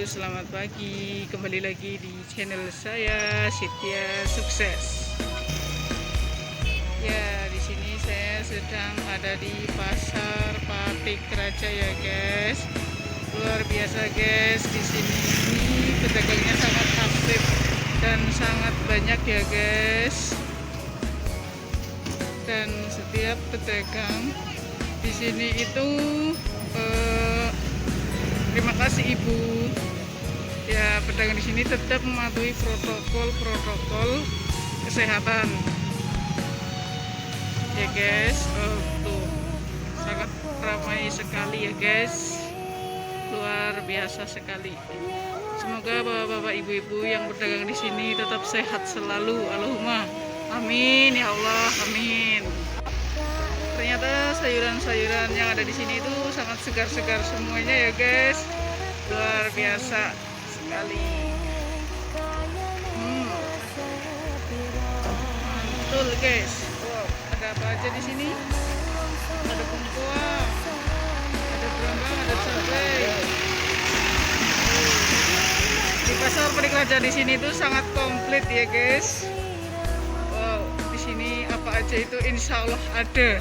selamat pagi. Kembali lagi di channel saya, Sitya Sukses. Ya, di sini saya sedang ada di Pasar Patik Raja ya, guys. Luar biasa, guys. Di sini pedagangnya sangat aktif dan sangat banyak ya, guys. Dan setiap pedagang di sini itu terima kasih Ibu. Ya, pedagang di sini tetap mematuhi protokol kesehatan. Ya guys, tuh sangat ramai sekali ya guys. Luar biasa sekali. Semoga bapak-bapak, ibu-ibu yang berdagang di sini tetap sehat selalu. Allahumma amin ya Allah, amin. Ternyata sayuran-sayuran yang ada di sini itu sangat segar-segar semuanya ya guys. Luar biasa sekali. Mantul guys. Wow, ada apa aja di sini? Ada bengkoang, ada berambang, ada cabai. Di Pasar Patik Raja di sini tuh sangat komplit ya guys. Wow, di sini apa aja itu insya Allah ada.